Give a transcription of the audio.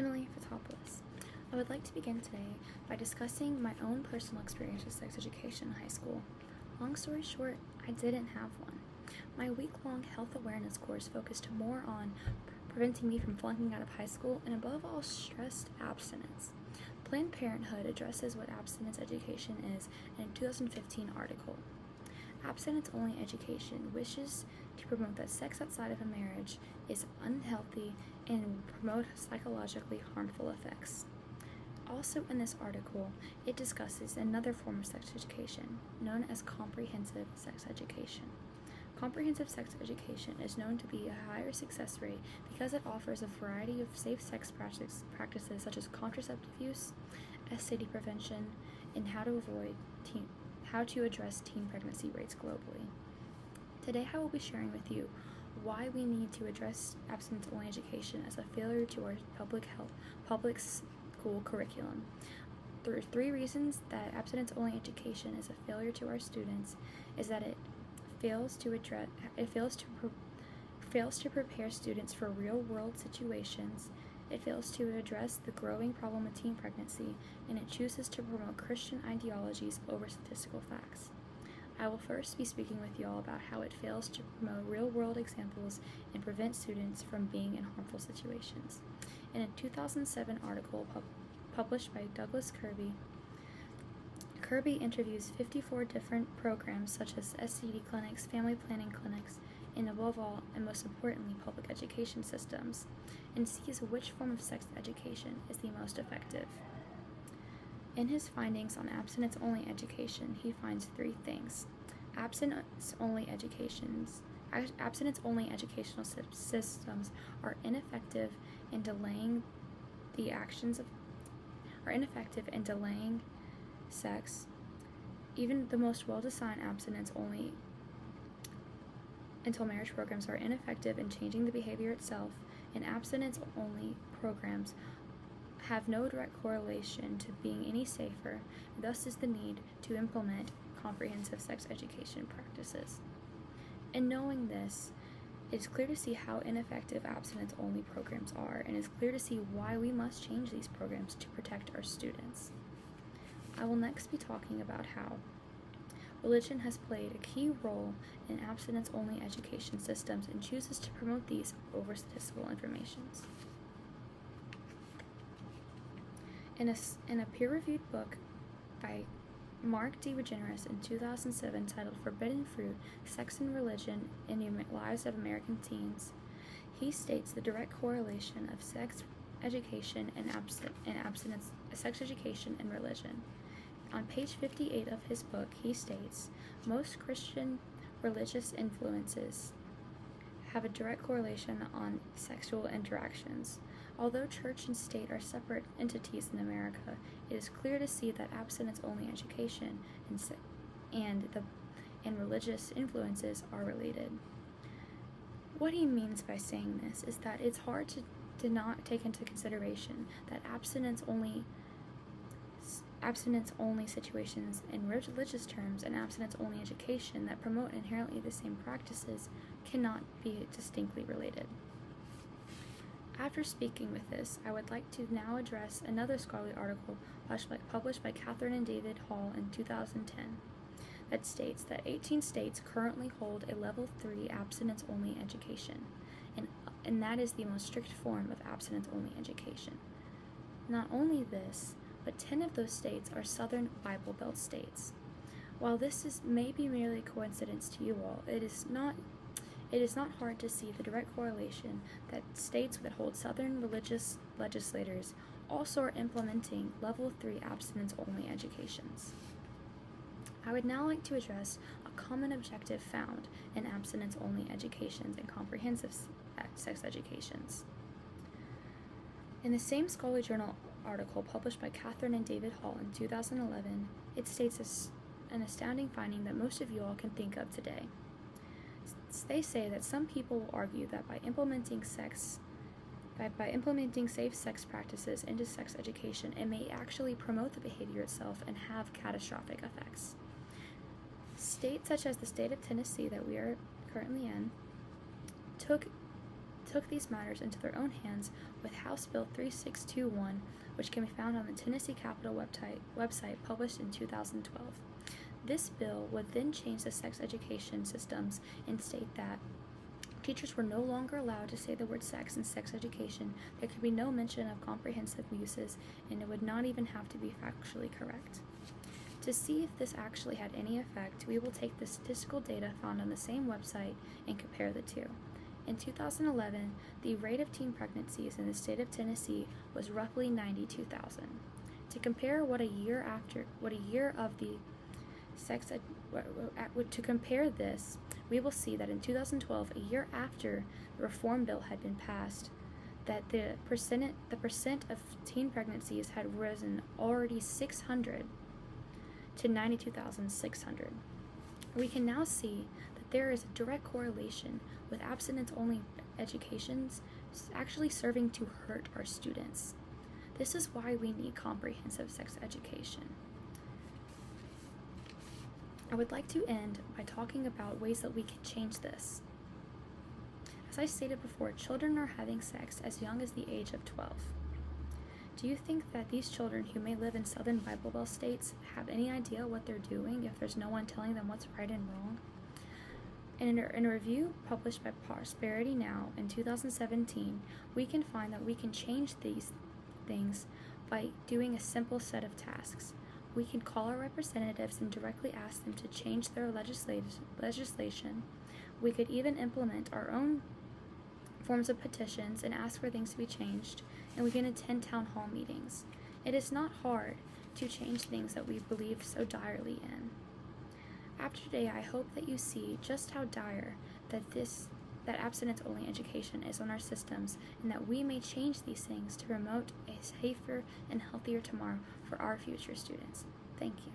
Emily Photopulos. I would like to begin today by discussing my own personal experience with sex education in high school. Long story short, I didn't have one. My week-long health awareness course focused more on preventing me from flunking out of high school and above all stressed abstinence. Planned Parenthood addresses what abstinence education is in a 2015 article. Abstinence-only education wishes to promote that sex outside of a marriage is unhealthy and will promote psychologically harmful effects. Also in this article, it discusses another form of sex education, known as comprehensive sex education. Comprehensive sex education is known to be a higher success rate because it offers a variety of safe sex practices such as contraceptive use, STD prevention, and how to address teen pregnancy rates globally. Today I will be sharing with you why we need to address abstinence-only education as a failure to our public school curriculum. There are 3 reasons that abstinence-only education is a failure to our students: is that it fails to prepare students for real-world situations, it fails to address the growing problem of teen pregnancy, and it chooses to promote Christian ideologies over statistical facts. I will first be speaking with you all about how it fails to promote real-world examples and prevent students from being in harmful situations. In a 2007 article published by Douglas Kirby interviews 54 different programs such as STD clinics, family planning clinics, and above all, and most importantly, public education systems, and sees which form of sex education is the most effective. In his findings on abstinence-only education, he finds 3 things. Abstinence-only educational systems are ineffective in delaying sex. Even the most well-designed abstinence-only until marriage programs are ineffective in changing the behavior itself, and abstinence-only programs have no direct correlation to being any safer. Thus is the need to implement comprehensive sex education practices. In knowing this, it is clear to see how ineffective abstinence-only programs are, and it is clear to see why we must change these programs to protect our students. I will next be talking about how religion has played a key role in abstinence-only education systems and chooses to promote these over statistical information. In a peer-reviewed book by Mark D. Regeneris in 2007 titled Forbidden Fruit, Sex and Religion in the Lives of American Teens, he states the direct correlation of sex education and sex education and religion. On page 58 of his book, he states, most Christian religious influences have a direct correlation on sexual interactions. Although church and state are separate entities in America, it is clear to see that abstinence-only education and religious influences are related. What he means by saying this is that it's hard to not take into consideration that abstinence-only situations in religious terms and abstinence-only education that promote inherently the same practices cannot be distinctly related. After speaking with this, I would like to now address another scholarly article published by Catherine and David Hall in 2010 that states that 18 states currently hold a level 3 abstinence-only education, and that is the most strict form of abstinence-only education. Not only this, but 10 of those states are Southern Bible Belt states. While this may be merely coincidence to you all, it is not hard to see the direct correlation that states that hold Southern religious legislators also are implementing level 3 abstinence-only educations. I would now like to address a common objective found in abstinence-only educations and comprehensive sex educations. In the same scholarly journal article published by Catherine and David Hall in 2011, it states an astounding finding that most of you all can think of today. They say that some people will argue that by implementing safe sex practices into sex education, it may actually promote the behavior itself and have catastrophic effects. States such as the state of Tennessee that we are currently in took took these matters into their own hands with House Bill 3621, which can be found on the Tennessee Capitol website published in 2012. This bill would then change the sex education systems and state that teachers were no longer allowed to say the word sex in sex education. There could be no mention of comprehensive uses, and it would not even have to be factually correct. To see if this actually had any effect, we will take the statistical data found on the same website and compare the two. In 2011, the rate of teen pregnancies in the state of Tennessee was roughly 92,000. To compare to compare this, we will see that in 2012, a year after the reform bill had been passed, that the percent of teen pregnancies had risen already 600 to 92,600. We can now see that there is a direct correlation with abstinence-only educations actually serving to hurt our students. This is why we need comprehensive sex education. I would like to end by talking about ways that we can change this. As I stated before, children are having sex as young as the age of 12. Do you think that these children who may live in Southern Bible Belt states have any idea what they're doing if there's no one telling them what's right and wrong? In a review published by Prosperity Now in 2017, we can find that we can change these things by doing a simple set of tasks. We can call our representatives and directly ask them to change their legislation. We could even implement our own forms of petitions and ask for things to be changed, and we can attend town hall meetings. It is not hard to change things that we believe so direly in. After today, I hope that you see just how dire that abstinence-only education is on our systems, and that we may change these things to promote a safer and healthier tomorrow for our future students. Thank you.